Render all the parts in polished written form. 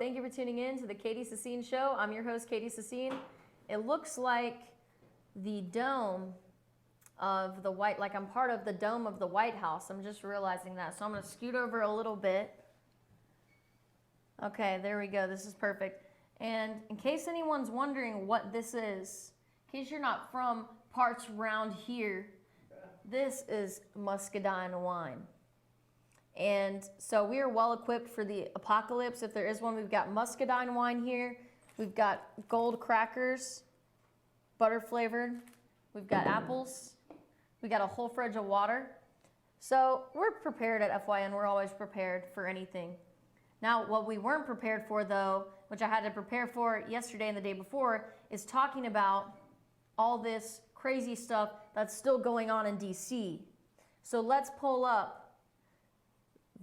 Thank you for tuning in to the Katie Sassine Show. I'm your host, Katie Sassine. It looks like the dome of the White, like I'm part of the dome of the White House. I'm just realizing that. So I'm going to scoot over a little bit. Okay, there we go. This is perfect. And in case anyone's wondering what this is, in case you're not from parts around here, this is muscadine wine. And so we are well equipped for the apocalypse. If there is one, we've got muscadine wine here. We've got gold crackers, butter flavored. We've got apples. We got a whole fridge of water. So we're prepared at FYN. We're always prepared for anything. Now, what we weren't prepared for, though, which I had to prepare for yesterday and the day before, is talking about all this crazy stuff that's still going on in DC. So let's pull up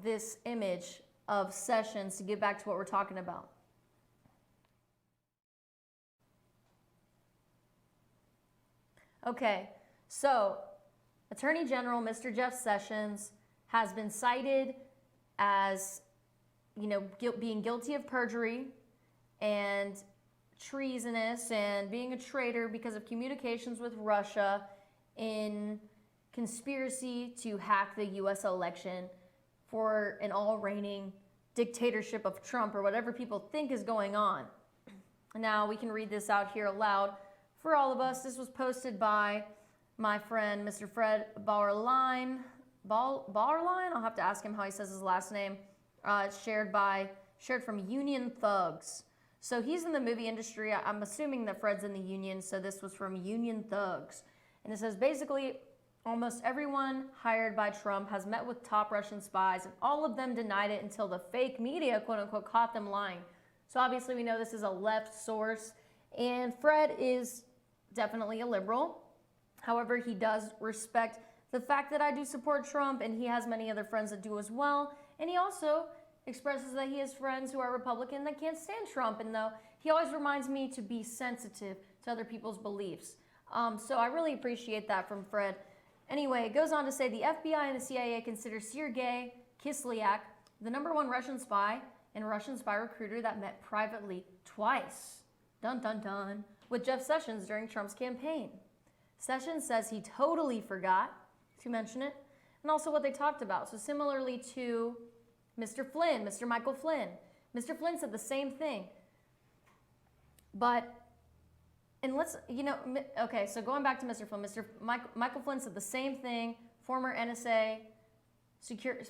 this image of Sessions to get back to what we're talking about. Okay, so Attorney General Mr. Jeff Sessions has been cited as, being guilty of perjury and treasonous and being a traitor because of communications with Russia in conspiracy to hack the U.S. election for an all-reigning dictatorship of Trump or whatever people think is going on. Now, we can read this out here aloud for all of us. This was posted by my friend, Mr. Fred Bauerlein. Bauerlein? I'll have to ask him how he says his last name. It's shared from Union Thugs. So he's in the movie industry. I'm assuming that Fred's in the union, so this was from Union Thugs. And it says, basically, almost everyone hired by Trump has met with top Russian spies, and all of them denied it until the fake media, quote unquote, caught them lying. So obviously we know this is a left source, and Fred is definitely a liberal. However, he does respect the fact that I do support Trump, and he has many other friends that do as well. And he also expresses that he has friends who are Republican that can't stand Trump, and though he always reminds me to be sensitive to other people's beliefs. So I really appreciate that from Fred. Anyway, it goes on to say the FBI and the CIA consider Sergei Kislyak the #1 Russian spy and Russian spy recruiter that met privately twice, dun dun dun, with Jeff Sessions during Trump's campaign. Sessions says he totally forgot to mention it, and also what they talked about. So similarly to Mr. Flynn, Mr. Michael Flynn. Mr. Flynn said the same thing. Okay, so going back to Mr. Flynn, Michael Flynn said the same thing, former NSA,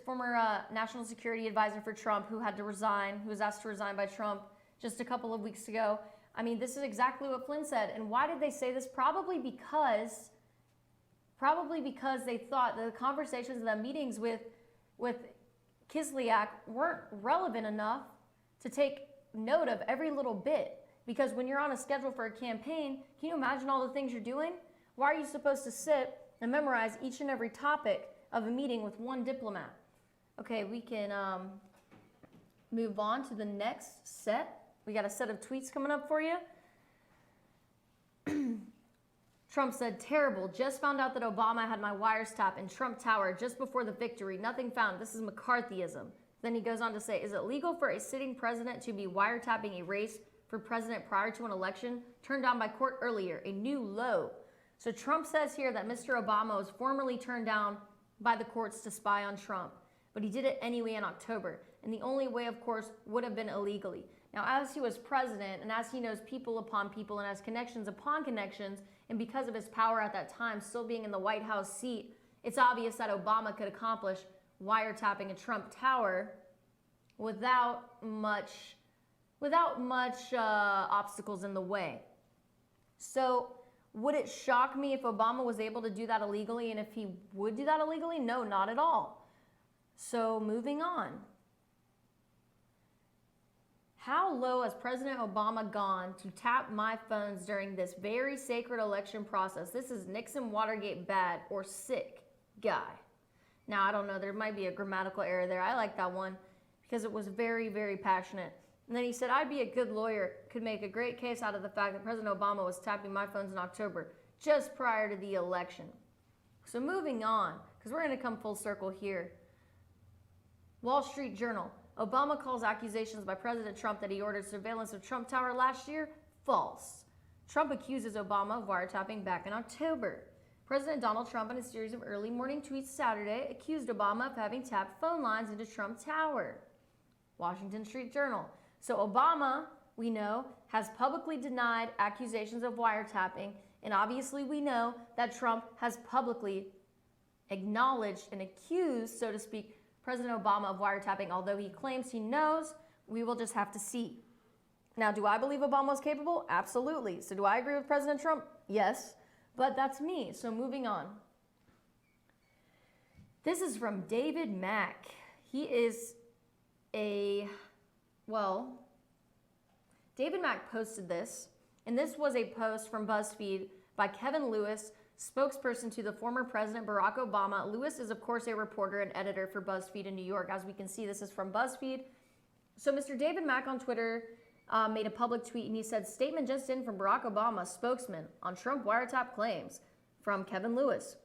former National Security Advisor for Trump who had to resign, who was asked to resign by Trump just a couple of weeks ago. I mean, this is exactly what Flynn said. And why did they say this? Probably because they thought that the conversations and the meetings with Kislyak weren't relevant enough to take note of every little bit. Because when you're on a schedule for a campaign, can you imagine all the things you're doing? Why are you supposed to sit and memorize each and every topic of a meeting with one diplomat? Okay, we can move on to the next set. We got a set of tweets coming up for you. Trump said, terrible. Just found out that Obama had my wiretap in Trump Tower just before the victory. Nothing found. This is McCarthyism. Then he goes on to say, is it legal for a sitting president to be wiretapping a race for president prior to an election? Turned down by court earlier. A new low. So Trump says here that Mr. Obama was formally turned down by the courts to spy on Trump. But he did it anyway in October. And the only way, of course, would have been illegally. Now, as he was president, and as he knows people upon people, and has connections upon connections, and because of his power at that time, still being in the White House seat, it's obvious that Obama could accomplish wiretapping a Trump Tower without much obstacles in the way. So, would it shock me if Obama was able to do that illegally, and if he would do that illegally? No, not at all. So, moving on. How low has President Obama gone to tap my phones during this very sacred election process? This is Nixon Watergate bad or sick guy. Now, I don't know. There might be a grammatical error there. I like that one because it was very, very passionate. And then he said, I'd be a good lawyer, could make a great case out of the fact that President Obama was tapping my phones in October, just prior to the election. So moving on, because we're going to come full circle here. Wall Street Journal. Obama calls accusations by President Trump that he ordered surveillance of Trump Tower last year false. Trump accuses Obama of wiretapping back in October. President Donald Trump, in a series of early morning tweets Saturday, accused Obama of having tapped phone lines into Trump Tower. Washington Street Journal. So Obama, we know, has publicly denied accusations of wiretapping, and obviously we know that Trump has publicly acknowledged and accused, so to speak, President Obama of wiretapping. Although he claims he knows, we will just have to see. Now, do I believe Obama was capable? Absolutely. So do I agree with President Trump? Yes. But that's me. So moving on. This is from David Mack. He is David Mack posted this, and this was a post from BuzzFeed by Kevin Lewis, spokesperson to the former President Barack Obama. Lewis is, of course, a reporter and editor for BuzzFeed in New York. As we can see, this is from BuzzFeed. So Mr. David Mack on Twitter made a public tweet, and he said, statement just in from Barack Obama, spokesman on Trump wiretap claims, from Kevin Lewis.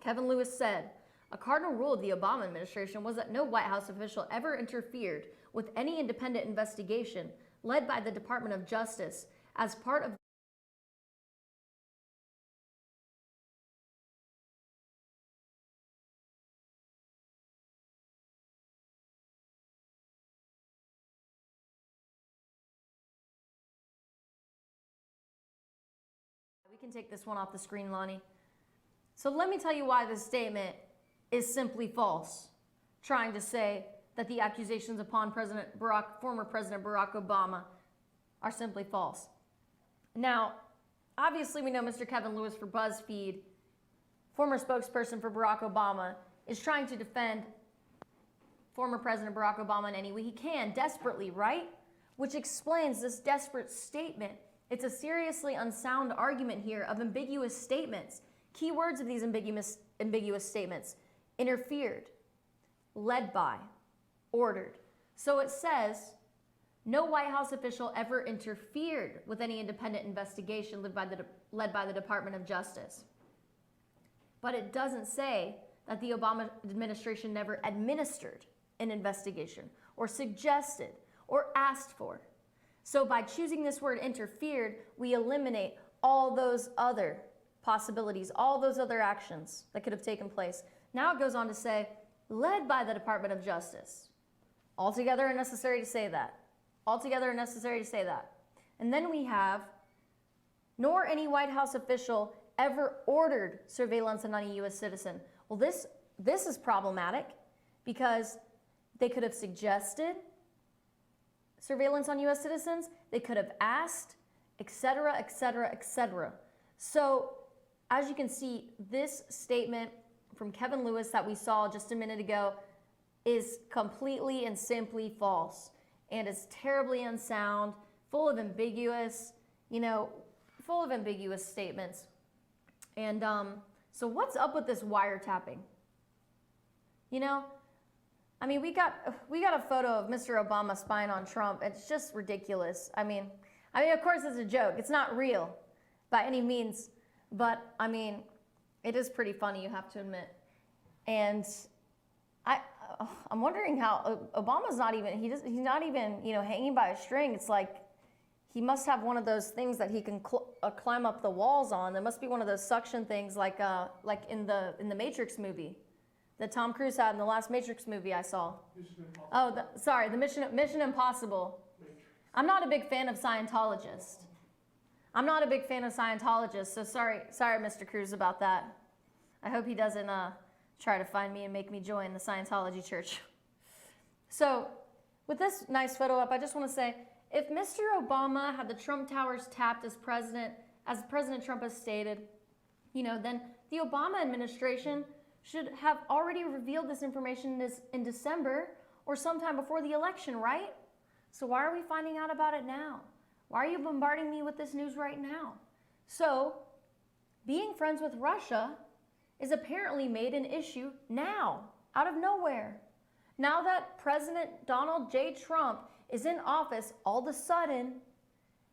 Kevin Lewis said, a cardinal rule of the Obama administration was that no White House official ever interfered with any independent investigation led by the Department of Justice as part of We can take this one off the screen, Lonnie. So let me tell you why this statement is simply false, trying to say that the accusations upon former President Barack Obama are simply false. Now, obviously we know Mr. Kevin Lewis for BuzzFeed, former spokesperson for Barack Obama, is trying to defend former President Barack Obama in any way he can, desperately, right? Which explains this desperate statement. It's a seriously unsound argument here of ambiguous statements. Key words of these ambiguous statements: interfered, led by, ordered. So it says, no White House official ever interfered with any independent investigation led by the Department of Justice. But it doesn't say that the Obama administration never administered an investigation or suggested or asked for. So by choosing this word interfered, we eliminate all those other possibilities, all those other actions that could have taken place. Now it goes on to say, led by the Department of Justice. Altogether unnecessary to say that. Altogether unnecessary to say that. And then we have, nor any White House official ever ordered surveillance on any U.S. citizen. Well, this is problematic because they could have suggested surveillance on U.S. citizens, they could have asked, etc., etc., etc. So, as you can see, this statement from Kevin Lewis that we saw just a minute ago is completely and simply false, and is terribly unsound, full of ambiguous statements. And so what's up with this wiretapping? I mean, we got a photo of Mr. Obama spying on Trump. It's just ridiculous. I mean, of course it's a joke. It's not real by any means, but I mean, it is pretty funny, you have to admit. And I'm wondering how Obama's he's not even hanging by a string. It's like he must have one of those things that he can climb up the walls on. There must be one of those suction things like in the Matrix movie that Tom Cruise had in the last Matrix movie I saw. The Mission Impossible. I'm not a big fan of Scientologists. So sorry, Mr. Cruise, about that. I hope he doesn't try to find me and make me join the Scientology church. So, with this nice photo up, I just want to say, if Mr. Obama had the Trump Towers tapped as President Trump has stated, then the Obama administration should have already revealed this information in December or sometime before the election, right? So why are we finding out about it now? Why are you bombarding me with this news right now? So, being friends with Russia is apparently made an issue now, out of nowhere. Now that President Donald J. Trump is in office, all of a sudden,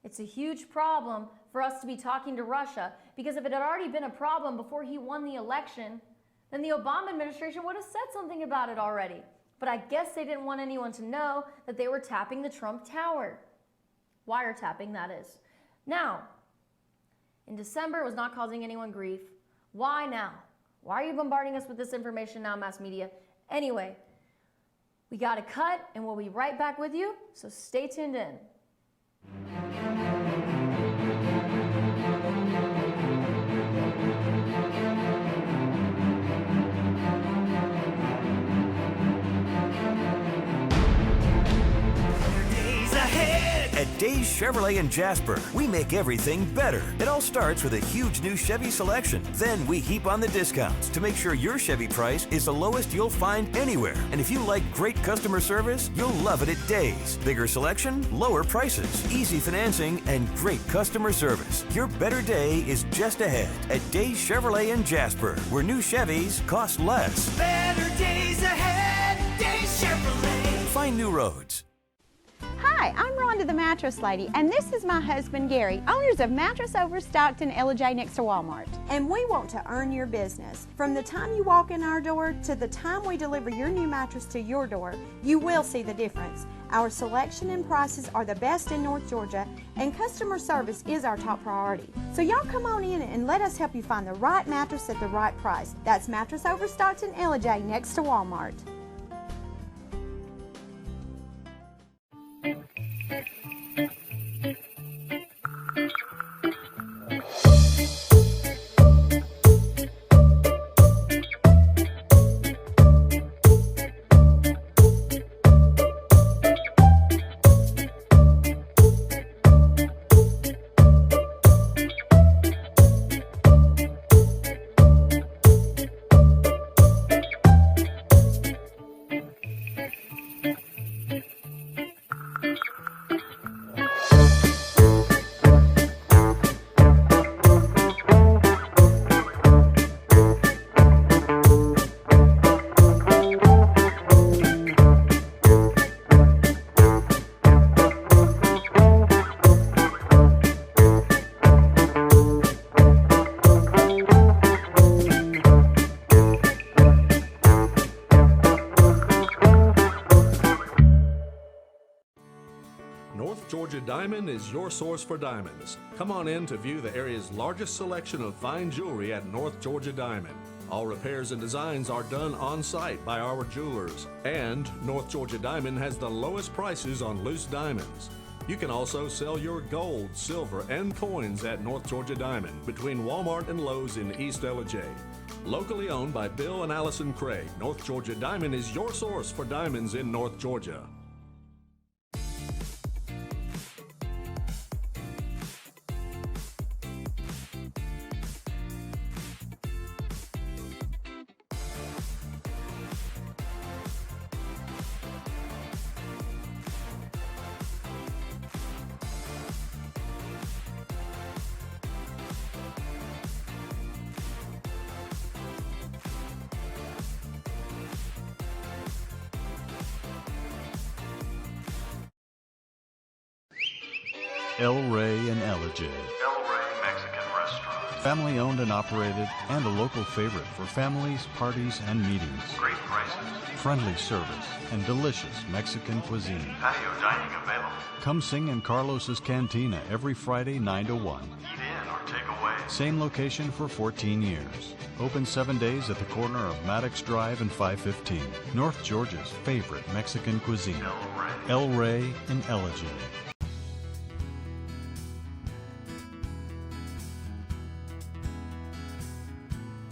it's a huge problem for us to be talking to Russia, because if it had already been a problem before he won the election, then the Obama administration would have said something about it already. but I guess they didn't want anyone to know that they were tapping the Trump Tower. Wiretapping, that is. Now, in December, it was not causing anyone grief. Why now? Why are you bombarding us with this information now, mass media? Anyway, we got a cut, and we'll be right back with you, so stay tuned in. At Days Chevrolet in Jasper, we make everything better. It all starts with a huge new Chevy selection. Then we heap on the discounts to make sure your Chevy price is the lowest you'll find anywhere. And if you like great customer service, you'll love it at Days. Bigger selection, lower prices, easy financing, and great customer service. Your better day is just ahead at Days Chevrolet in Jasper, where new Chevys cost less. Better days ahead, Days Chevrolet. Find new roads. Hi, I'm Rhonda the Mattress Lady, and this is my husband Gary, owners of Mattress Overstocked in LJ next to Walmart. And we want to earn your business. From the time you walk in our door to the time we deliver your new mattress to your door, you will see the difference. Our selection and prices are the best in North Georgia, and customer service is our top priority. So y'all come on in and let us help you find the right mattress at the right price. That's Mattress Overstocked in LJ next to Walmart. North Georgia Diamond is your source for diamonds. Come on in to view the area's largest selection of fine jewelry at North Georgia Diamond. All repairs and designs are done on site by our jewelers. And North Georgia Diamond has the lowest prices on loose diamonds. You can also sell your gold, silver, and coins at North Georgia Diamond between Walmart and Lowe's in East LJ. Locally owned by Bill and Allison Craig, North Georgia Diamond is your source for diamonds in North Georgia. El Rey and Ellijay. El Rey Mexican Restaurant. Family owned and operated, and a local favorite for families, parties, and meetings. Great prices. Friendly service and delicious Mexican cuisine. Patio dining available. Come sing in Carlos's Cantina every Friday 9 to 1. Eat in or take away. Same location for 14 years. Open 7 days at the corner of Maddox Drive and 515. North Georgia's favorite Mexican cuisine. El Rey and Ellijay.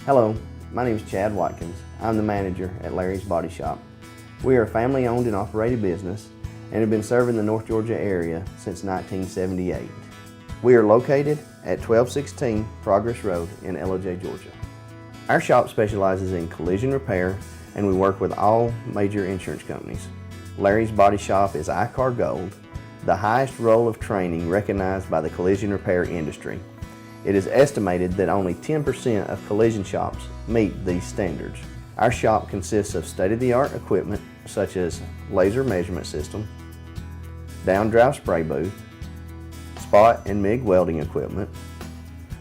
Hello, my name is Chad Watkins. I'm the manager at Larry's Body Shop. We are a family-owned and operated business and have been serving the North Georgia area since 1978. We are located at 1216 Progress Road in Ellijay, Georgia. Our shop specializes in collision repair and we work with all major insurance companies. Larry's Body Shop is ICAR Gold, the highest role of training recognized by the collision repair industry. It is estimated that only 10% of collision shops meet these standards. Our shop consists of state-of-the-art equipment such as laser measurement system, down-drive spray booth, spot and MIG welding equipment.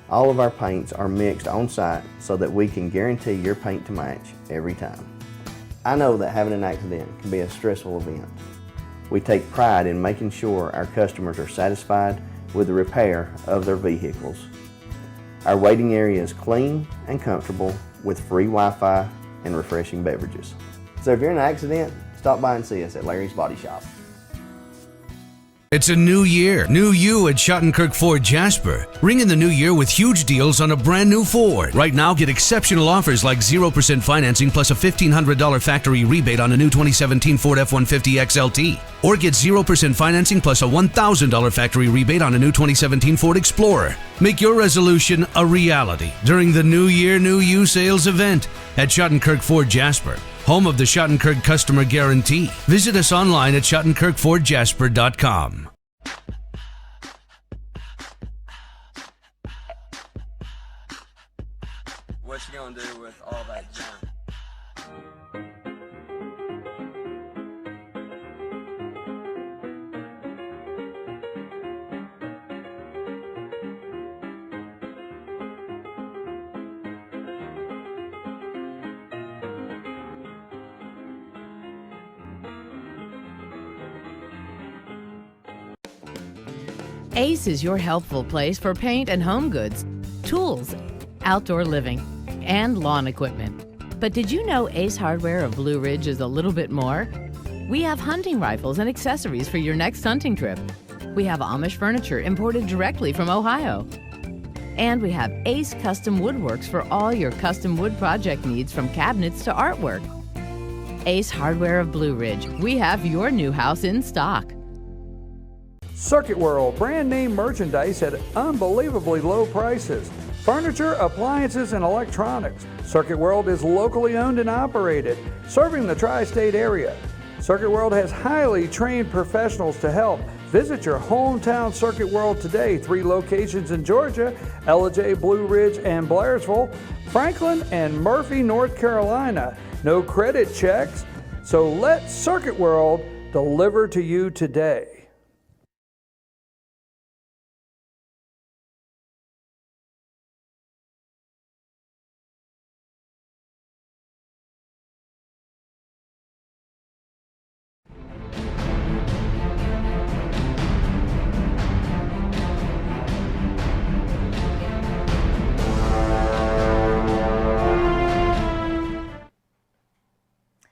All of our paints are mixed on site so that we can guarantee your paint to match every time. I know that having an accident can be a stressful event. We take pride in making sure our customers are satisfied with the repair of their vehicles. Our waiting area is clean and comfortable with free Wi-Fi and refreshing beverages. So if you're in an accident, stop by and see us at Larry's Body Shop. It's a new year. New you at Schottenkirk Ford Jasper. Ring in the new year with huge deals on a brand new Ford. Right now, get exceptional offers like 0% financing plus a $1,500 factory rebate on a new 2017 Ford F-150 XLT. Or get 0% financing plus a $1,000 factory rebate on a new 2017 Ford Explorer. Make your resolution a reality during the New Year, New You sales event at Schottenkirk Ford Jasper, home of the Schottenkirk Customer Guarantee. Visit us online at SchottenkirkFordJasper.com. What you gonna do with all that junk? Ace is your helpful place for paint and home goods, tools, outdoor living, and lawn equipment. But did you know Ace Hardware of Blue Ridge is a little bit more? We have hunting rifles and accessories for your next hunting trip. We have Amish furniture imported directly from Ohio. And we have Ace Custom Woodworks for all your custom wood project needs, from cabinets to artwork. Ace Hardware of Blue Ridge. We have your new house in stock. Circuit World, brand name merchandise at unbelievably low prices. Furniture, appliances, and electronics. Circuit World is locally owned and operated, serving the tri-state area. Circuit World has highly trained professionals to help. Visit your hometown Circuit World today. 3 locations in Georgia: Ellijay, Blue Ridge, and Blairsville, Franklin, and Murphy, North Carolina. No credit checks, so let Circuit World deliver to you today.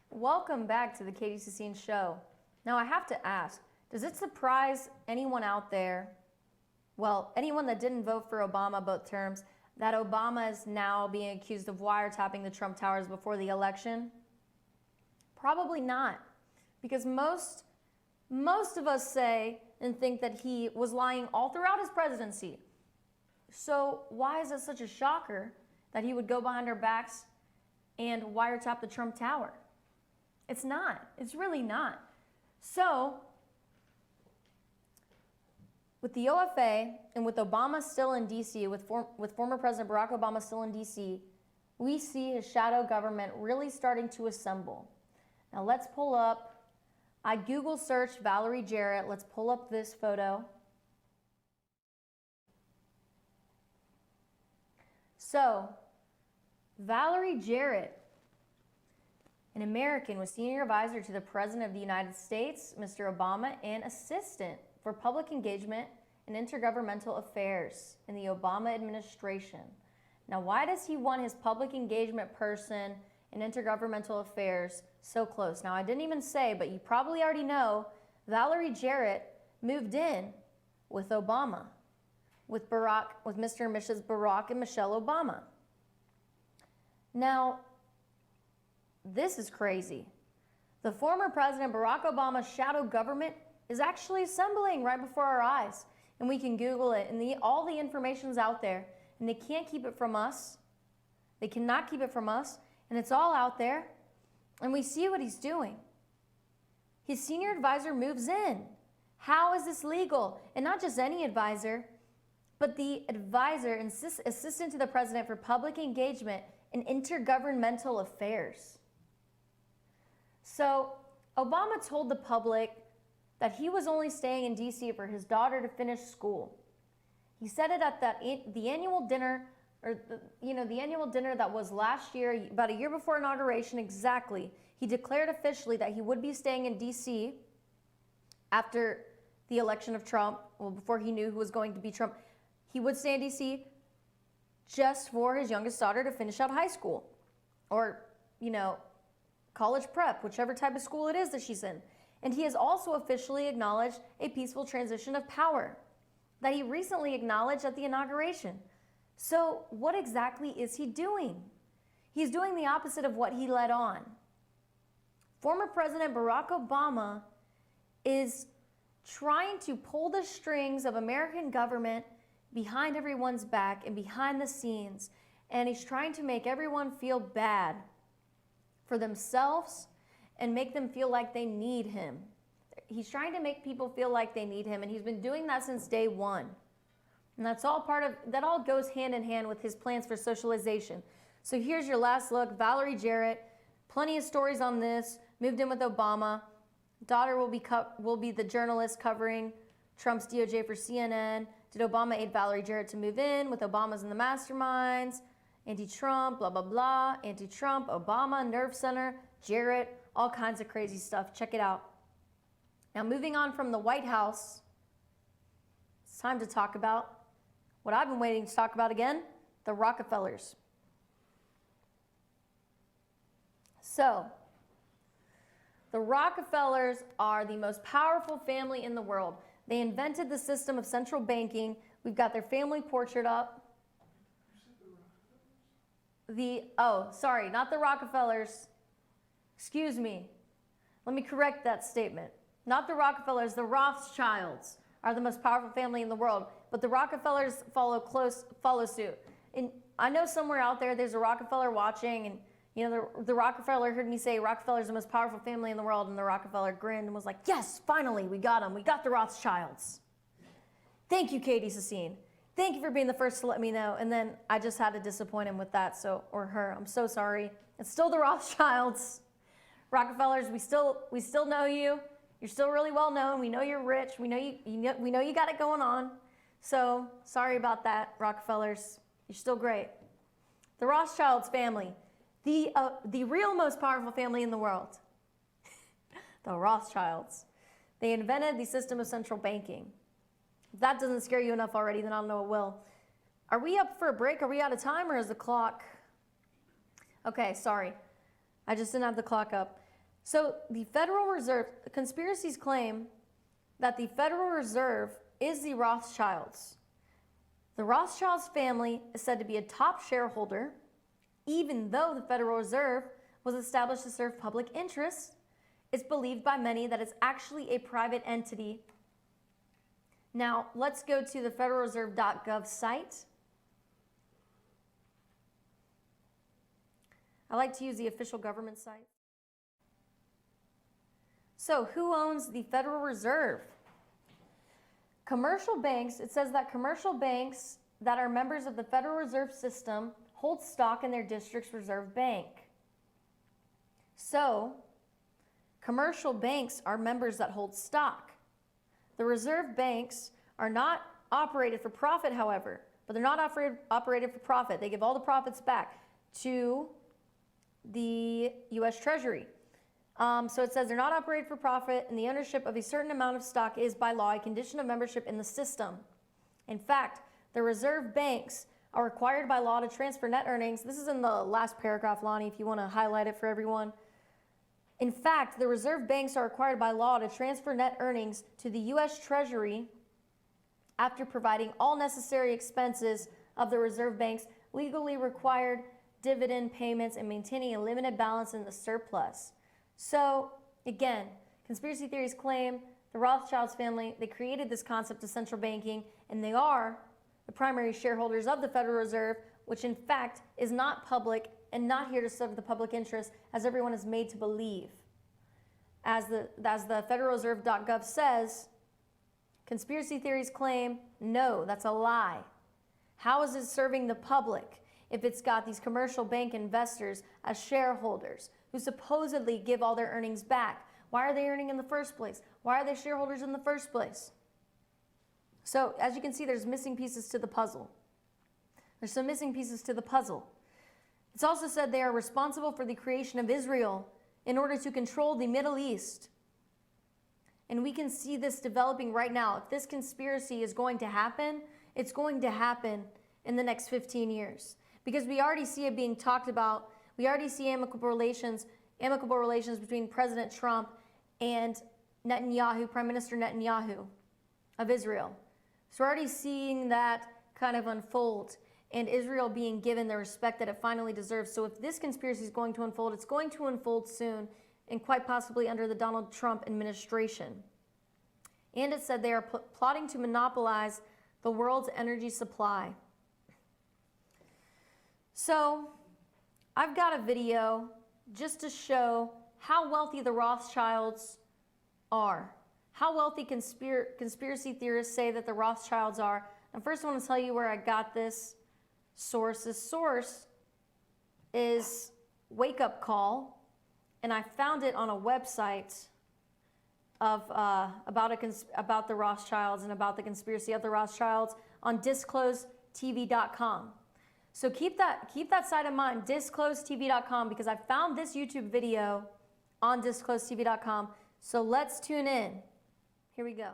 Welcome back to the Katie Sassine Show. Now I have to ask, does it surprise anyone out there, well, anyone that didn't vote for Obama both terms, that Obama is now being accused of wiretapping the Trump Towers before the election? Probably not, because most of us say and think that he was lying all throughout his presidency. So why is it such a shocker that he would go behind our backs and wiretap the Trump Tower? It's not. It's really not. So, with the OFA and with Obama still in D.C., with former President Barack Obama still in D.C., we see his shadow government really starting to assemble. Now let's pull up, I Google searched Valerie Jarrett. Let's pull up this photo. So, Valerie Jarrett, an American, was senior advisor to the President of the United States, Mr. Obama, and assistant for public engagement and intergovernmental affairs in the Obama administration. Now, why does he want his public engagement person and intergovernmental affairs so close? Now, I didn't even say, but you probably already know, Valerie Jarrett moved in with Obama, with Mr. and Mrs. Barack and Michelle Obama. Now, this is crazy. The former President Barack Obama's shadow government is actually assembling right before our eyes. And we can Google it, and all the information's out there. And they can't keep it from us. They cannot keep it from us. And it's all out there. And we see what he's doing. His senior advisor moves in. How is this legal? And not just any advisor, but the advisor and assistant to the president for public engagement and intergovernmental affairs. So Obama told the public that he was only staying in D.C. for his daughter to finish school. He said it at the annual dinner, or the annual dinner that was last year, about a year before inauguration exactly. He declared officially that he would be staying in D.C. after the election of Trump, well, before he knew who was going to be Trump. He would stay in D.C. just for his youngest daughter to finish out high school or, college prep, whichever type of school it is that she's in. And he has also officially acknowledged a peaceful transition of power that he recently acknowledged at the inauguration. So what exactly is he doing? He's doing the opposite of what he led on. Former President Barack Obama is trying to pull the strings of American government behind everyone's back and behind the scenes, and he's trying to make everyone feel bad for themselves and make them feel like they need him. He's trying to make people feel like they need him, and he's been doing that since day one. And that all goes hand in hand with his plans for socialization. So here's your last look. Valerie Jarrett, plenty of stories on this, moved in with Obama. Daughter will be the journalist covering Trump's DOJ for CNN. Did Obama aid Valerie Jarrett to move in with Obama's in the masterminds? Anti-Trump, blah, blah, blah. Anti-Trump, Obama, Nerve Center, Jarrett, all kinds of crazy stuff. Check it out. Now, moving on from the White House, it's time to talk about what I've been waiting to talk about again, the Rockefellers. So, the Rockefellers are the most powerful family in the world. They invented the system of central banking. We've got their family portrait up. Sorry, not the Rockefellers. Excuse me. Let me correct that statement. Not the Rockefellers, the Rothschilds are the most powerful family in the world, but the Rockefellers follow suit. And I know somewhere out there's a Rockefeller watching, and the Rockefeller heard me say Rockefeller's the most powerful family in the world, and the Rockefeller grinned and was like, yes, finally, we got them. We got the Rothschilds. Thank you, Katie Sassine. Thank you for being the first to let me know. And then I just had to disappoint him with that, or her. I'm so sorry. It's still the Rothschilds. Rockefellers, we still know you. You're still really well known. We know you're rich. We know you got it going on. So sorry about that, Rockefellers. You're still great. The Rothschilds family, the real most powerful family in the world. The Rothschilds. They invented the system of central banking. If that doesn't scare you enough already, then I don't know what will. Are we up for a break? Are we out of time, or is the clock? Okay, sorry. I just didn't have the clock up. So the Federal Reserve, conspiracies claim that the Federal Reserve is the Rothschilds. The Rothschilds family is said to be a top shareholder, even though the Federal Reserve was established to serve public interests. It's believed by many that it's actually a private entity. Now, let's go to the federalreserve.gov site. I like to use the official government site. So, who owns the Federal Reserve? Commercial banks, it says that commercial banks that are members of the Federal Reserve System hold stock in their district's reserve bank. So, commercial banks are members that hold stock. The reserve banks are not operated for profit, however, but they're not operated for profit. They give all the profits back to the U.S. Treasury. So it says they're not operated for profit, and the ownership of a certain amount of stock is by law a condition of membership in the system. In fact, the reserve banks are required by law to transfer net earnings. This is in the last paragraph, Lonnie, if you want to highlight it for everyone. In fact, the reserve banks are required by law to transfer net earnings to the U.S. Treasury after providing all necessary expenses of the reserve bank's legally required dividend payments and maintaining a limited balance in the surplus. So, again, conspiracy theories claim the Rothschilds family, they created this concept of central banking, and they are the primary shareholders of the Federal Reserve, which in fact is not public and not here to serve the public interest, as everyone is made to believe. As the federalreserve.gov says, conspiracy theories claim, no, that's a lie. How is it serving the public if it's got these commercial bank investors as shareholders who supposedly give all their earnings back? Why are they earning in the first place? Why are they shareholders in the first place? So, as you can see, there's missing pieces to the puzzle. There's some missing pieces to the puzzle. It's also said they are responsible for the creation of Israel in order to control the Middle East. And we can see this developing right now. If this conspiracy is going to happen, it's going to happen in the next 15 years. Because we already see it being talked about. We already see amicable relations between President Trump and Netanyahu, Prime Minister Netanyahu of Israel. So we're already seeing that kind of unfold, and Israel being given the respect that it finally deserves. So if this conspiracy is going to unfold, it's going to unfold soon, and quite possibly under the Donald Trump administration. And it said they are plotting to monopolize the world's energy supply. So I've got a video just to show how wealthy the Rothschilds are. How wealthy conspiracy theorists say that the Rothschilds are. And first I want to tell you where I got this source. This source is Wake Up Call, and I found it on a website of about the Rothschilds and about the conspiracy of the Rothschilds on disclosetv.com. So keep that side in mind, disclosetv.com, because I found this YouTube video on disclosetv.com. So let's tune in. Here we go.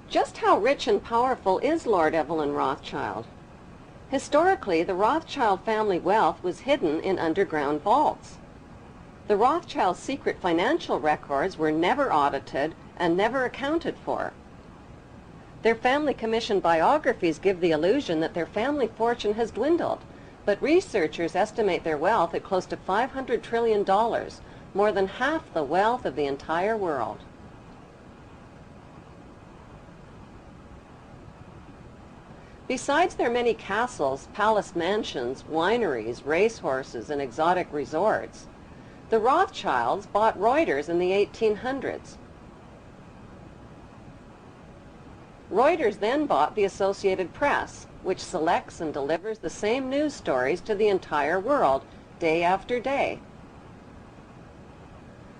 Just how rich and powerful is Lord Evelyn Rothschild? Historically, the Rothschild family wealth was hidden in underground vaults. The Rothschild's secret financial records were never audited and never accounted for. Their family-commissioned biographies give the illusion that their family fortune has dwindled, but researchers estimate their wealth at close to $500 trillion, more than half the wealth of the entire world. Besides their many castles, palace mansions, wineries, racehorses, and exotic resorts, the Rothschilds bought Reuters in the 1800s. Reuters then bought the Associated Press, which selects and delivers the same news stories to the entire world, day after day.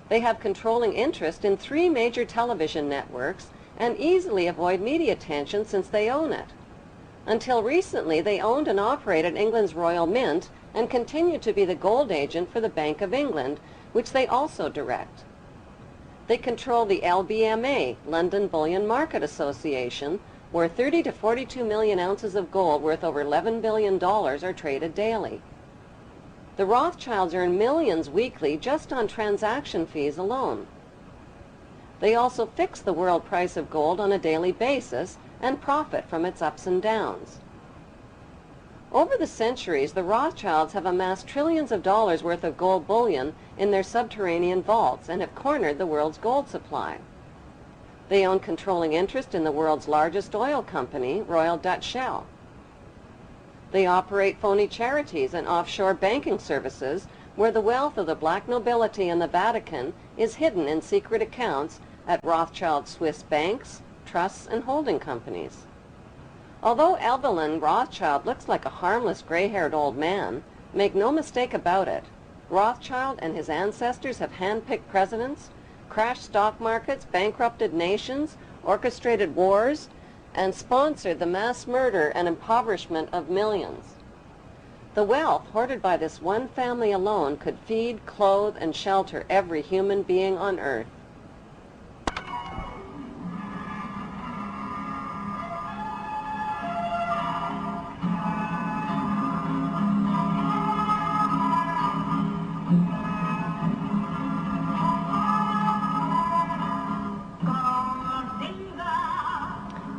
They have controlling interest in 3 major television networks and easily avoid media attention since they own it. Until recently, they owned and operated England's Royal Mint and continue to be the gold agent for the Bank of England, which they also direct. They control the LBMA, London Bullion Market Association, where 30 to 42 million ounces of gold worth over $11 billion are traded daily. The Rothschilds earn millions weekly just on transaction fees alone. They also fix the world price of gold on a daily basis and profit from its ups and downs. Over the centuries, the Rothschilds have amassed trillions of dollars worth of gold bullion in their subterranean vaults and have cornered the world's gold supply. They own controlling interest in the world's largest oil company, Royal Dutch Shell. They operate phony charities and offshore banking services where the wealth of the black nobility and the Vatican is hidden in secret accounts at Rothschild Swiss banks, trusts, and holding companies. Although Evelyn Rothschild looks like a harmless gray-haired old man, make no mistake about it, Rothschild and his ancestors have handpicked presidents, crashed stock markets, bankrupted nations, orchestrated wars, and sponsored the mass murder and impoverishment of millions. The wealth hoarded by this one family alone could feed, clothe, and shelter every human being on earth.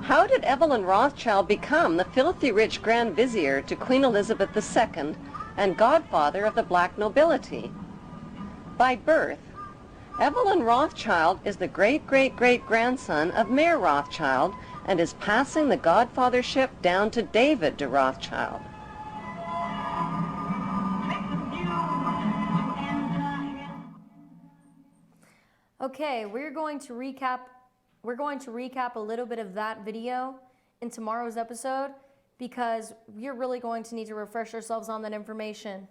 How did Evelyn Rothschild become the filthy rich Grand Vizier to Queen Elizabeth II and godfather of the black nobility? By birth, Evelyn Rothschild is the great-great-great-grandson of Mayor Rothschild and is passing the godfathership down to David de Rothschild. Okay, we're going to recap a little bit of that video in tomorrow's episode because we're really going to need to refresh ourselves on that information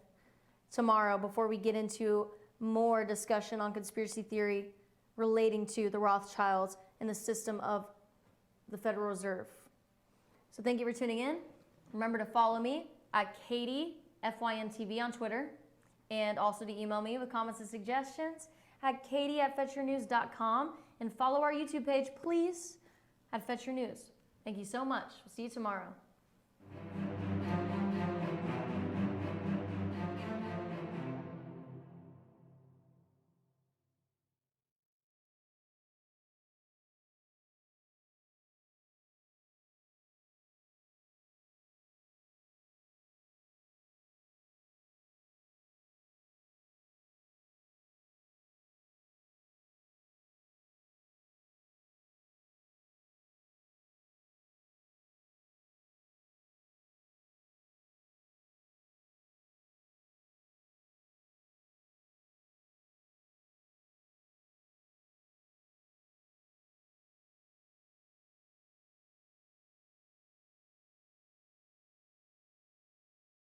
tomorrow before we get into more discussion on conspiracy theory relating to the Rothschilds and the system of the Federal Reserve. So thank you for tuning in. Remember to follow me at Katie, FYNTV on Twitter. and also to email me with comments and suggestions at katie@fetchyournews.com, and follow our YouTube page, please, at Fetch Your News. Thank you so much. We'll see you tomorrow.